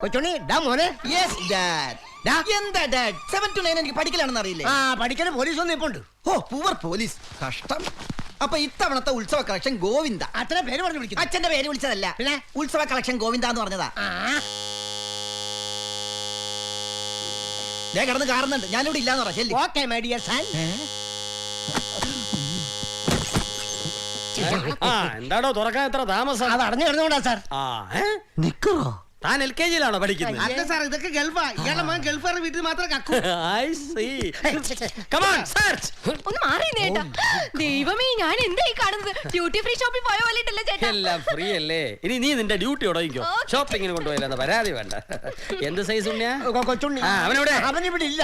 കൊച്ചുണ്ണി ഡാ മോനെ. Yes dad. എന്താ ഡാഡ് 7 to 9 എനിക്ക് പഠിക്കലാണെന്ന് അറിയില്ലേ? ആ പഠിക്കല് പോലീസ് ഒന്നും ഇപ്പൊ ഉണ്ട്. ഓ പൂവർ പോലീസ്, കഷ്ടം. അപ്പൊ ഇത്തവണത്തെ ഉത്സവ കളക്ഷൻ ഗോവിന്ദ. അത്ര പേര് പറഞ്ഞു വിളിക്കുന്നു. അച്ഛന്റെ പേര് വിളിച്ചതല്ല, പിന്നെ ഉത്സവ കളക്ഷൻ ഗോവിന്ദ എന്ന് പറഞ്ഞതാ. ഞാൻ കിടന്ന് കാണുന്നുണ്ട്, ഞാനിവിടെ ഇല്ലാന്ന് പറ. ശരി ഓക്കേ മൈ ഡിയർ സൺ. എന്താടോ തുറക്കാൻ എത്ര താമസം? അത് അടഞ്ഞു കിടന്നുകൊണ്ടാ സാർ. നിക്കറോ? താൻ LKG ലാണോ പഠിക്കുന്നത്? അല്ല സാർ, ഇതൊക്കെ ഗൾഫാ. ഇയാളുടെ മകൻ ഗൾഫാരുടെ വീട്ടിൽ മാത്രം കക്കു. I see. Come on, search. ഒന്ന് മാറി ചേട്ടാ. ദൈവമേ, ഞാൻ എന്തായി കാണുന്നത്? ഡ്യൂട്ടി ഫ്രീ ഷോപ്പിൽ പോയ പോലെയല്ല ചേട്ടാ. എല്ലാം ഫ്രീ അല്ലേ? ഇനി നീ നിന്റെ ഡ്യൂട്ടി ഉടങ്ങിക്കോ. ഷോപ്പിങ്ങിന് കൊണ്ടുപോയില്ല, പരാതി വേണ്ട. എന്ത് സൈസ് ഉണ്ണിയാ? കൊച്ചുണ്ണി അവനെവിടെ? അവനിവിടെ ഇല്ല.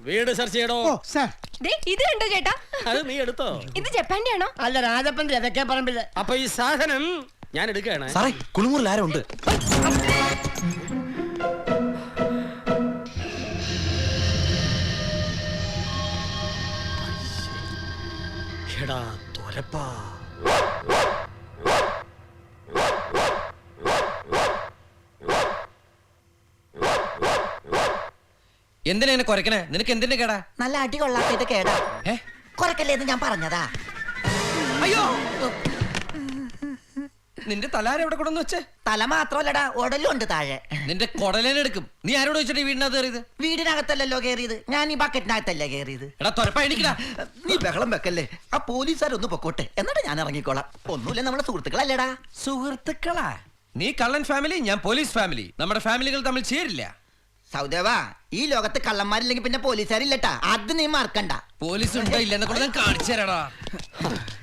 വീട് സെർച്ച് ചെയ്യടോ. ഇത് കണ്ടോ ചേട്ടാ? അത് നീ എടുത്തോ? ഇത് ജപ്പാന്റെ ആണോ? അല്ല, രാജപ്പന്റെ അതൊക്കെ പറമ്പില്ല. അപ്പൊ ഈ സാധനം ഞാൻ എടുക്കുകയാണ്. സാറേ, കുളിമുറിൽ ആരോ ഉണ്ട്. എടാ തൊരപ്പാ. എന്തിനാ കുറയ്ക്കണേ? നിനക്ക് എന്തിന്റെ കേടാ? നല്ല അടി കൊള്ളാത്ത കേടാ. കുറക്കല്ലേന്ന് ഞാൻ പറഞ്ഞതാ. അയ്യോ, നിന്റെ തലാര എവിടെ കൊണ്ടെന്ന് വെച്ചേ? തല മാത്രമല്ലടാ, ഉടലും ഉണ്ട് താഴെ. നിന്റെ കൊടലേനെടുക്കും. നീ ആരോട് വെച്ചിട്ട് വീടിനകത്ത് കയറിയത്? വീടിനകത്തല്ലല്ലോ കയറിയത്, ഞാൻ ഈ ബക്കറ്റിനകത്തല്ലേ കയറിയത്. എടാ തൊരപ്പ എണിക്കടാ. നീ ബഹളം വെക്കല്ലേ. ആ പോലീസുകാരൊന്ന് പൊക്കോട്ടെ, എന്നിട്ട് ഞാൻ ഇറങ്ങിക്കോളാം. ഒന്നുമില്ല, നമ്മളെ സുഹൃത്തുക്കളല്ലേടാ. സുഹൃത്തുക്കളാ? നീ കള്ളൻ ഫാമിലി, ഞാൻ പോലീസ് ഫാമിലി. നമ്മുടെ ഫാമിലികൾ തമ്മിൽ ചേരില്ല. സൗദേവാ, ഈ ലോകത്ത് കള്ളന്മാരില്ലെങ്കിൽ പിന്നെ പോലീസുകാരില്ലട്ടാ, അത് നീ മറക്കണ്ട. പോലീസ് ഉണ്ടോ ഇല്ലെന്നെ കൂടെ ഞാൻ കാണിച്ചു തരാടാ.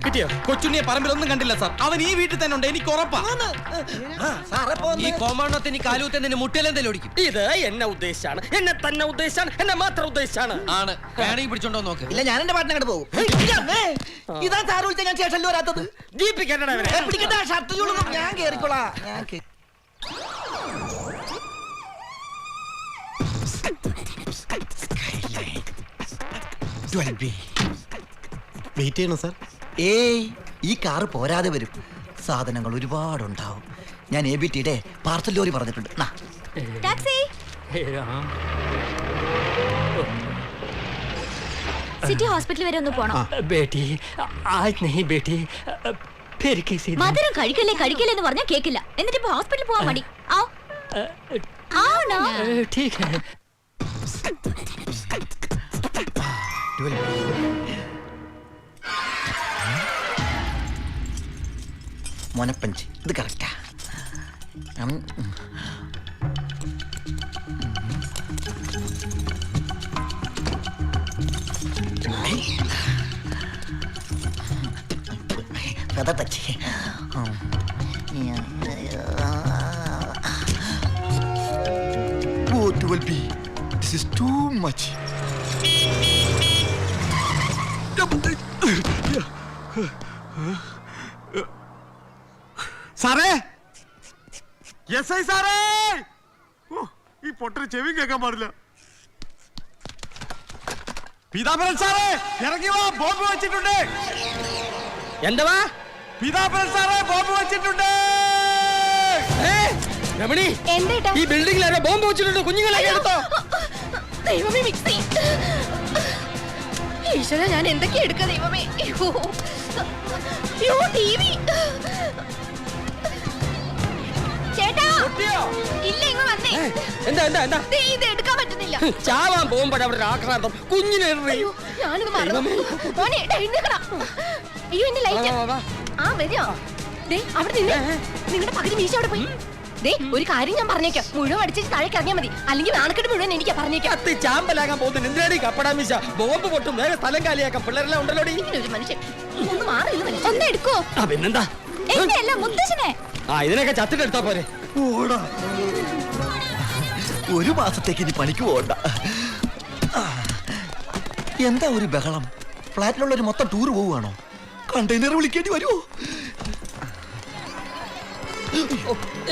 കിട്ടിയോ? കൊച്ചുണ്ണിയെ പറമ്പിലൊന്നും കണ്ടില്ല സാർ. അവൻ ഈ വീട്ടിൽ തന്നെ ഉണ്ട്, എനിക്ക് ഉറപ്പാ. ഈ കോമാണ്ടത്തെ നീ കാലൂത്തെ മുട്ടിലെന്തെങ്കിലും ഓടിക്കും. ഇത് എന്നെ ഉദ്ദേശിച്ചാണ്, എന്നെ തന്നെ ഉദ്ദേശിച്ചാണ്, എന്നെ മാത്രം ഉദ്ദേശിച്ചാണ്. ആണ്, വേണമെങ്കിൽ പിടിച്ചോണ്ടോ നോക്ക്. ഇല്ല, ഞാൻ എന്റെ പാട്ടിനെ അങ്ങോട്ട് പോകും. ഇതാ സാറ് വിളിച്ച ഞാൻ സ്റ്റേഷനിൽ വരാത്തത്. പിടിക്കട്ടെ, ഷർട്ട് ചൂടുന്നു. ഞാൻ കേറിക്കോളാം. വെയിറ്റ് ചെയ്യണം സാർ. ഏയ്, ഈ കാറ് പോരാതെ വരും. സാധനങ്ങൾ ഒരുപാടുണ്ടാവും. ഞാൻ ABTയുടെ പാർസൽ ലോറി പറഞ്ഞിട്ടുണ്ട്. ടാക്സി. സിറ്റി ഹോസ്പിറ്റൽ വരെ ഒന്ന് പോണം. बेटी आज नहीं बेटी, फिर किसी दिन. മധുരം കഴിക്കല്ലേ എന്ന് പറഞ്ഞാൽ കേക്കില്ല. എന്നിട്ട് ഇപ്പൊ ഹോസ്പിറ്റലിൽ പോവാൻ മടി. ठीक है. മോനപ്പഞ്ച്, ഇത് കറക്റ്റാ. കഥ touch. Oh, 12B. This is too much. സാറേ, SI സാറേ, ഈ പൊട്ടര് ചെവി കേൾക്കാൻ പാടില്ല. പീതാംബരൻ സാറേ, ഇറങ്ങി വാ, ബോംബ് വെച്ചിട്ടുണ്ട്. എന്താ? പീതാംബരൻ സാറേ, ബോംബ് വെച്ചിട്ടുണ്ട്. രമണി, എന്തേട്ടാ? ഈ ബിൽഡിംഗിൽ ആരോ ബോംബ് വെച്ചിട്ടുണ്ട്. കുഞ്ഞുങ്ങളെ എടുത്തോ. ദൈവമേ, മിക്സി. ഈശ്വര, ഞാൻ എന്തൊക്കെ എടുക്ക ദൈവമേ. TV. ചേട്ടാ, ഇല്ല, ഇങ്ങ് വന്നേ. എന്താ? ഇത് എടുക്കാൻ പറ്റുന്നില്ല. ചാവാൻ പോകുമ്പോഴ അവിടെ ആക്രാന്തം. കുഞ്ഞിനെ ഞാനിത് മറന്നു. മോനെ, എഴുന്നേക്കണം. അയ്യോ, എന്റെ ലൈറ്റ്. വരിക. അവിടെ നിങ്ങളുടെ പകുതി മീശ അവിടെ പോയി. ഒരു കാര്യം ഞാൻ പറഞ്ഞേക്കാം, മുഴുവൻ അടിച്ചിട്ട് താഴേക്ക് ഇറങ്ങിയാൽ മതി, അല്ലെങ്കിൽ നാണക്കെട്ട് മുഴുവൻ എനിക്ക് പറഞ്ഞേക്കാം. ചാമ്പലാകാൻ പോകുന്നു. എന്തിനാടി കപ്പടാമിശ? ബോംബ് പൊട്ടും, വേറെ സ്ഥലം കാലിയാക്കാം. പിള്ളേരെല്ലാം ഉണ്ടല്ലോ. ഒരു മനുഷ്യൻ ഒന്ന് മാറി ഒന്ന് എടുക്കോ. പിന്നെന്താ? എന്നെയല്ല, മുത്തശ്ശനെ. ഇതിനൊക്കെ ചത്തിട്ടെടുത്താ പോരെ. ഓടാ, ഒരു മാസത്തേക്ക് ഇനി പണിക്ക് പോകണ്ട. എന്താ ഒരു ബഹളം? ഫ്ലാറ്റിലുള്ളൊരു മൊത്തം ടൂർ പോവുകയാണോ? കണ്ടെയ്നർ വിളിക്കേണ്ടി വരുമോ?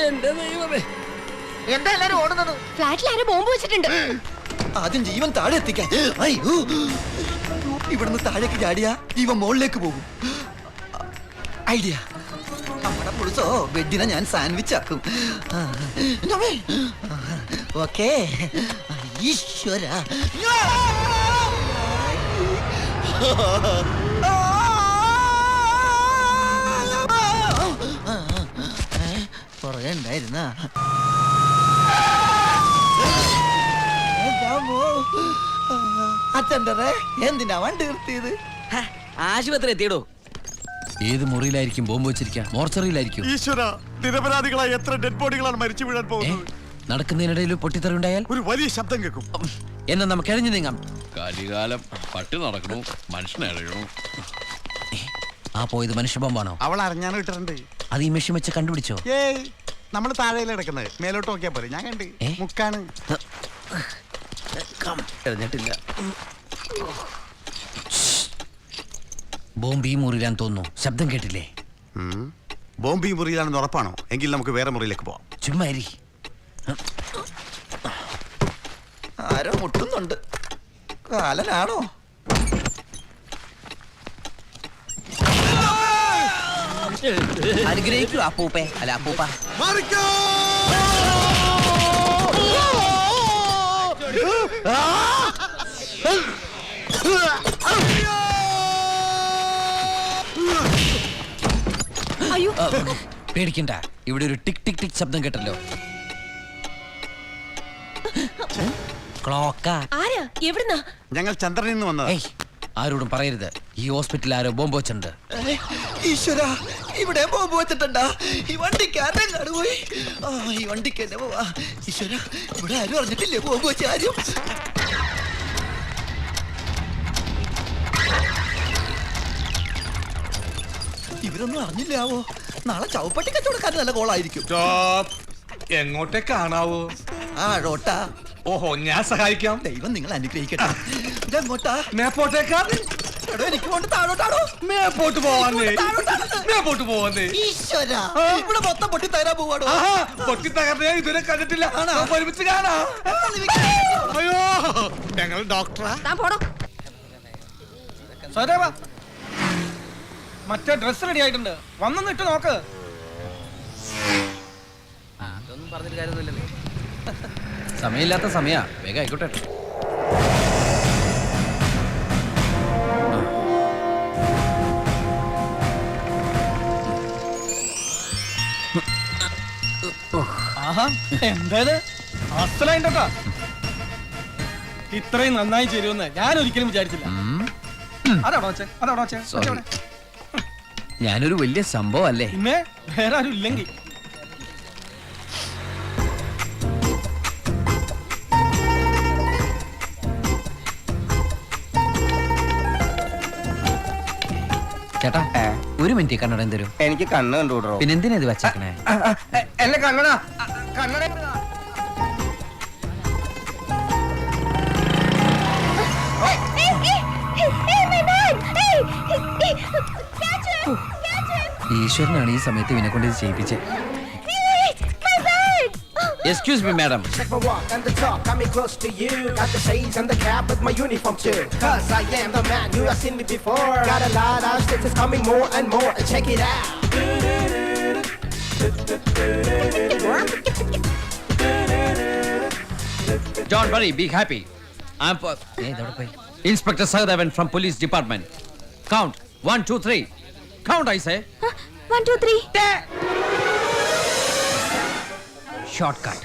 എന്റെ ദൈവമേ, എന്താ എല്ലാരും ഓടുന്നത്? ഫ്ലാറ്റിൽ ആരോ ബോംബ് വെച്ചിട്ടുണ്ട്. ആദ്യം ജീവൻ താഴെ എത്തിക്കാൻ. ഇവിടുന്ന് താഴേക്ക് ചാടിയാ ജീവൻ മുകളിലേക്ക് പോകും. ഐഡിയ. നമ്മുടെ പുളിസോ വെഡിനെ ഞാൻ സാൻഡ്വിച്ച് ആക്കും. ഓക്കേ. ഈശ്വര പുറകെ ഉണ്ടായിരുന്ന അച്ഛൻ്റെ എന്തിനാ വണ്ടി നിർത്തിയത്? ആശുപത്രി എത്തിയിടോ. ഏത് മുറിയിലായിരിക്കും ബോംബ് വെച്ചിരിക്കുക? മോർച്ചറിയിലായിരിക്കും. ഈശ്വര, നിരപരാധികളായ എത്ര ഡെഡ് ബോഡികളാണ് മരിച്ചു വീഴാൻ പോകുന്നത്. നടക്കുന്നതിനിടയിൽ പൊട്ടിത്തെറി ഉണ്ടായാൽ ഒരു വലിയ ശബ്ദം കേൾക്കും. എന്നാ നമുക്ക് എഴഞ്ഞു നീങ്ങാം. കലികാലം പട്ടി നടക്കണു, മനുഷ്യനെഴയണു. ആ പോയത് മനുഷ്യ ബോംബാണോ? അവൾ അറിഞ്ഞാണ് ഇട്ടിട്ടുണ്ട്. അത് ഈ മെഷീൻ വെച്ച് കണ്ടുപിടിച്ചോ? ഏയ്, നമ്മൾ താഴെയിൽ കിടക്കുന്നത്, മേലോട്ട് നോക്കിയാ പോലെ. ഞാൻ കണ്ട് മുക്കാണ്. കഴിഞ്ഞിട്ടില്ല. ബോംബ് ഈ മുറിയിലാന്ന് തോന്നുന്നു. ശബ്ദം കേട്ടില്ലേ? ബോംബ് ഈ മുറിയിലാണെന്ന് ഉറപ്പാണോ? എങ്കിൽ നമുക്ക് വേറെ മുറിയിലേക്ക് പോവാം. ചുമ്മാ ഇരി. ആരോ മുട്ടുന്നുണ്ട്. കാലനാണോ? അനുഗ്രഹിക്കൂ അപ്പൂപ്പേ. അല്ല അപ്പൂപ്പ. അയ്യോ പേടിക്കണ്ട, ഇവിടെ ഒരു ടിക് ടിക് ടിക് ശബ്ദം കേട്ടല്ലോ. ക്ലോക്ക. ആരാ? എവിടുന്നാ? ഞങ്ങൾ ചന്ദ്രനിൽ നിന്ന് വന്നത്. ഏയ്, ആരോടും പറയരുത്. ഈ ഹോസ്പിറ്റലിൽ ആരോ ബോംബ് വെച്ചിട്ടുണ്ട്. ഈശ്വര, ഇവിടെ ബോംബ് വെച്ചിട്ടുണ്ടാ? ഈ വണ്ടിക്കാരൻ പോയി. ഈ വണ്ടിക്ക് തന്നെ പോവാ. ഈശ്വര, ഇവിടെ ആരും അറിഞ്ഞിട്ടില്ലേ ബോംബ് വെച്ച ആരും? ഇവരൊന്നും അറിഞ്ഞില്ലാവോ? നാളെ ചവപ്പട്ടി കച്ചവടക്കാരൻ നല്ല കോളായിരിക്കും. എങ്ങോട്ടേ കാണാവോ? ആഴോട്ടാ. ഓഹോ, ഞാൻ സഹായിക്കാം. ദൈവം നിങ്ങൾ അനുഗ്രഹിക്കട്ടെ. ഇതെങ്ങോട്ടാ? മേപ്പോട്ടേക്കാ. എടോ, എനിക്ക് കൊണ്ട് താഴോട്ടാണോ? മേപ്പോട്ട് പോവാന്നേ. മേപ്പോട്ട് പോവാന്നേ. ഈശ്വര, ഇവിടെ മൊത്തം പൊട്ടി തരാൻ പോവാടോ. പൊട്ടി തകർന്നേ ഇതുവരെ കണ്ടിട്ടില്ല. ഒരുമിച്ച് കാണാ. അയ്യോ, ഞങ്ങൾ ഡോക്ടറാ. താൻ പോടോ. മറ്റേ ഡ്രസ് റെഡി ആയിട്ടുണ്ട്, വന്നൊന്ന് ഇട്ട് നോക്ക്. അതൊന്നും പറഞ്ഞിട്ട് കാര്യമൊന്നുമില്ലല്ലേ. സമയമില്ലാത്ത സമയാ, വേഗം ആയിക്കോട്ടെ. എന്തായത് അസലായിട്ടോ? ഇത്രയും നന്നായി ചേരുമെന്ന് ഞാൻ ഒരിക്കലും വിചാരിച്ചില്ല. അതവിടെ വെച്ചേ, അതവിടെ വെച്ചേ. Sorry. ഞാനൊരു വലിയ സംഭവം അല്ലേ? പിന്നെ വേറെ ആരും ഇല്ലെങ്കിൽ ചേട്ടാ, ഒരു മിനിറ്റ് കണ്ണട എന്തരും. എനിക്ക് കണ്ണ് കണ്ടുകൂടോ. പിന്നെ എന്തിനാ ഇത് വച്ചേക്കണേ? എന്നെ കണ്ണടാ, കണ്ണട. ഈശ്വരനാണ് ഈ സമയത്ത് ഇവനെ കൊണ്ട് ഇത് ചെയ്യിപ്പിച്ചേ. Excuse me madam. Check my walk and the talk, got me close to you. Got the shades and the cap with my uniform too. Cause I am the man, you have seen me before. Got a lot of stitches coming more and more. And check it out. Don't worry, be happy. I'm Inspector Sahadavan from Police Department. Count 1, 2, 3. Count, I say. 1, 2, 3. Shortcut.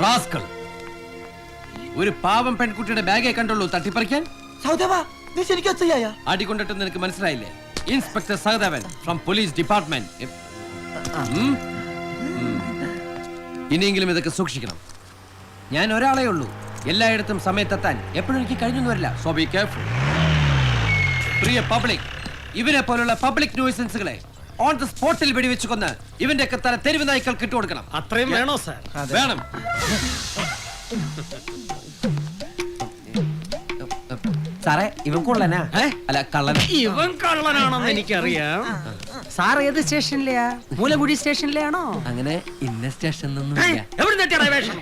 Rascal, ഒരു പാവം പെൺകുട്ടിയുടെ ബാഗേ കണ്ടുള്ളൂ തട്ടിപ്പറിക്കാൻ. സൗദേവാ, നീ ശരിക്കും ചെയ്യാ? അടികൊണ്ടിട്ട് നിനക്ക് മനസ്സിലായില്ലേ? Inspector Sahadevan from police department. ഇനിയെങ്കിലും ഇതൊക്കെ സൂക്ഷിക്കണം. ഞാൻ ഒരാളേ ഉള്ളൂ, എല്ലായിടത്തും സമയത്തെത്താൻ എപ്പോഴും എനിക്ക് കഴിഞ്ഞൊന്നും വരില്ല. So be careful. Priya public, ഇവനെ പോലുള്ള പബ്ലിക് ന്യൂസൻസുകളെ ഓൺ ദ സ്പോട്ടിൽ വെടിവെച്ച് കൊന്ന് ഇവന്റെ ഒക്കെ തല തെരുവ് നായ്ക്കൾക്ക് ഇട്ടുകൊടുക്കണം. അത്രയും വേണോ സാർ? വേണം. സാറേ ഇവൻ കൊള്ളനാ അല്ല കള്ളന. ഇവൻ കള്ളനാണെന്ന് എനിക്കറിയാം. സാർ ഏത് സ്റ്റേഷനിലെയാ? മൂലകുടി സ്റ്റേഷനിലെയാണോ? അങ്ങനെ ഇന്ന സ്റ്റേഷൻ എവിടെ നെറ്റിയാ വേഷം?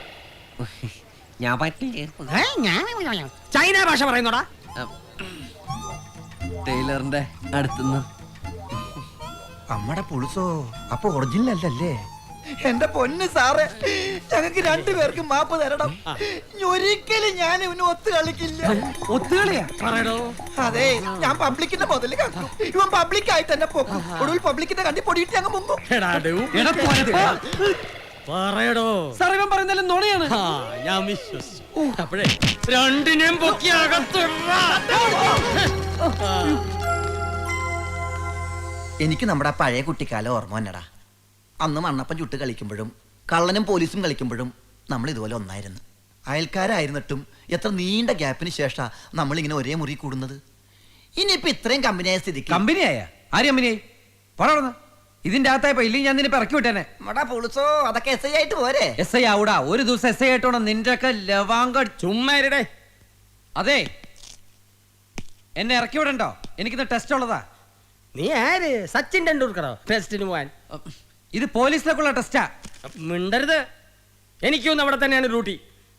ഞാൻ പറ്റില്ല. ചൈന ഭാഷ പറയുന്നോടാ. ടൈലറിന്റെ അടുത്തുനിന്ന്. അമ്മടെ പുളുസോ അപ്പൊ ഒറിജിനൽ അല്ലല്ലേ? എന്റെ പൊന്ന് സാറേ, ഞങ്ങൾക്ക് രണ്ടുപേർക്കും മാപ്പ് തരണം. ഒരിക്കലും ഞാൻ ഇവന് ഒത്തു കളിക്കില്ല. ഒത്തുകളിയാ പറയടോ. അതെ, ഞാൻ പബ്ലിക്കിന്റെ മുതല് കണ്ടു. ഇവൻ പബ്ലിക്കായി തന്നെ പോകും. ഒടുവിൽ പബ്ലിക്കിന്റെ കണ്ടി പൊടിയിട്ട് ഞങ്ങൾ മുങ്ങും. പറയടോ. സാർ ഇവൻ പറയുന്നതെല്ലാം നുണയാണ്. ഞാൻ വിശ്വസിച്ചു. അപ്പോഴേ രണ്ടിനെയും പൊക്കി അകത്തുള്ള എനിക്ക് നമ്മുടെ ആ പഴയ കുട്ടിക്കാലം ഓർമ്മ തന്നെടാ. അന്ന് മണ്ണപ്പം ചുട്ട് കളിക്കുമ്പോഴും കള്ളനും പോലീസും കളിക്കുമ്പോഴും നമ്മൾ ഇതുപോലെ ഒന്നായിരുന്നു. അയൽക്കാരായിരുന്നിട്ടും എത്ര നീണ്ട ഗ്യാപ്പിന് ശേഷമാണ് നമ്മളിങ്ങനെ ഒരേ മുറി കൂടുന്നത്. ഇനിയിപ്പോ ഇത്രയും കമ്പനിയായ സ്ഥിതിക്ക്. കമ്പനിയായ ആര് കമ്പനിയായി? വളർന്ന് ഇതിന്റെ അകത്തായപ്പോ ഇല്ലെങ്കിൽ ഞാൻ നിന്നെ ഇറക്കി വിട്ടേനെ. മടാ പുളുസോ, അതൊക്കെ എസ് ഐ ആയിട്ട് പോരെ? എസ് ഐ ആവൂടാ, ഒരു ദിവസം എസ് ഐ ആയിട്ടോണം നിന്റെ ഒക്കെ ലവാങ്ക. ചുമ്മാരുടെ. അതെ, എന്നെ ഇറക്കി വിടണ്ടോ? എനിക്കിന്ന് ടെസ്റ്റ് ഉള്ളതാ. നീ ആര്? സച്ചിൻ ടെണ്ടുൽക്കറോ ടെസ്റ്റിന് പോവാൻ? ഇത് പോലീസിലേക്കുള്ള ടെസ്റ്റാ. മിണ്ടരുത്. എനിക്കൊന്നും അവിടെ തന്നെയാണ് ഡ്യൂട്ടി.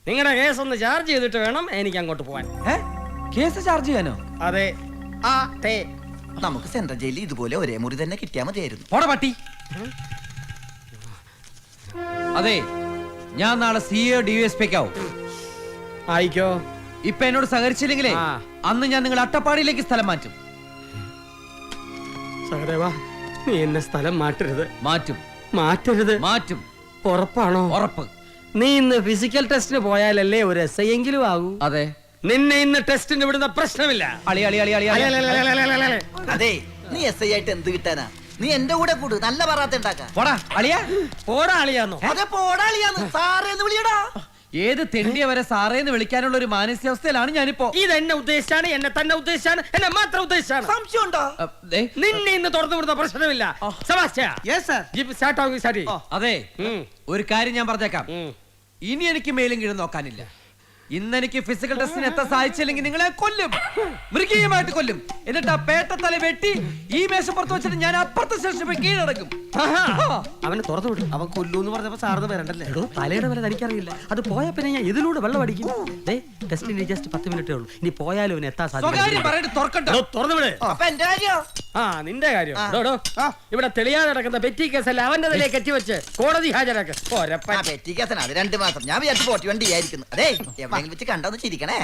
നിങ്ങളുടെ കേസ് ഒന്ന് ചാർജ് ചെയ്തിട്ട് വേണം എനിക്ക് അങ്ങോട്ട് പോവാൻ. കേസ് ചാർജ് ചെയ്യാനോ? അതെ. നമുക്ക് സെൻട്രൽ ജയിലിൽ ഇതുപോലെ ഒരേ മുറി തന്നെ കിട്ടിയാൽ മതിയായിരുന്നു. പോടാ പട്ടി. അതെ, ഞാൻ നാളെ CEO DSP ആവും. ആയിക്കോ. ഇപ്പൊ എന്നോട് സഹകരിച്ചില്ലെങ്കിലേ അന്ന് ഞാൻ നിങ്ങൾ അട്ടപ്പാടിയിലേക്ക് സ്ഥലം മാറ്റും. സഹദേവാ, നീ എന്നെ സ്ഥലം മാറ്റരുത്. മാറ്റും. മാറ്റരുത്. മാറ്റും. ഉറപ്പാണോ? ഉറപ്പ്. നീ ഇന്ന് ഫിസിക്കൽ ടെസ്റ്റിന് പോയാലല്ലേ ഒരു SI എങ്കിലും ആകൂ. അതെ, നിന്നെ ഇന്ന് ടെസ്റ്റിന് വിടുന്ന പ്രശ്നമില്ല. അളി അളി അളി അളി അളി. അതെ, നീ എസ് ഐ ആയിട്ട് എന്ത് കിട്ടാനാ? നീ എന്റെ കൂടെ കൂട്, നല്ല പറാത്ത ഉണ്ടാക്കാം. പോടാ അളിയാ. പോടാ അളിയാന്നോ? അതെ, പോടാളിയാന്ന് സാറേന്ന് വിളിയടാ. ഏത് തെണ്ടിയ വരെ സാറേന്ന് വിളിക്കാനുള്ള ഒരു മാനസികാവസ്ഥയിലാണ് ഞാനിപ്പോ. ഇത് എന്നെ ഉദ്ദേശിച്ചാണ്, എന്നെ തന്നെ ഉദ്ദേശിച്ചാണ്, എന്നെ മാത്രം ഉദ്ദേശിച്ചാണ്. സംശയം ഉണ്ടോ? നിന്നെ ഇന്ന് തുറന്നു വിടുന്ന പ്രശ്നമില്ല. അതെ, ഒരു കാര്യം ഞാൻ പറഞ്ഞേക്കാം. ഇനി എനിക്ക് മേലും കീഴും നോക്കാനില്ല. ഇന്ന് എനിക്ക് ഫിസിക്കൽ ടെസ്റ്റിന് എത്താൻ സാധിച്ചില്ലെങ്കിൽ നിങ്ങളെ കൊല്ലും, മൃഗീയമായിട്ട് കൊല്ലും. എന്നിട്ട് ആ പേട്ടത്തല വെട്ടി ഈ മേശപ്പുറത്ത് വെച്ചിട്ട് ഞാൻ അപ്പുറത്തെ സ്റ്റേഷനിൽ പോയി കീഴടക്കും. അവനെ തുറന്നു വിടും. അവൻ കൊല്ലൂന്ന് പറഞ്ഞപ്പോ സാറിന് വരണ്ടല്ലേ? തലയുടെ വില തനിക്കറിയില്ല. അത് പോയാ പിന്നെ ഞാൻ ഇതിലൂടെ വെള്ളം അടിക്കും. ടെസ്റ്റിന് ജസ്റ്റ് 10 മിനിറ്റേ ഉള്ളൂ. ഇനി പോയാലും അവന് എത്താൻ നിന്റെ കാര്യം ഇവിടെ തെളിയാതെ നടക്കുന്ന പെറ്റി കേസല്ല അവന്റെ തലയെ കെട്ടിവെച്ച് കോടതി ഹാജരാക്ക്. പെറ്റി കേസന അത് 2 മാസം. ഞാൻ വിചാരിച്ചു 41 ആയിരിക്കുന്നു. അതെ, എവിടെയെങ്കിലും വെച്ച് കണ്ടോന്ന് ചിരിക്കണേ.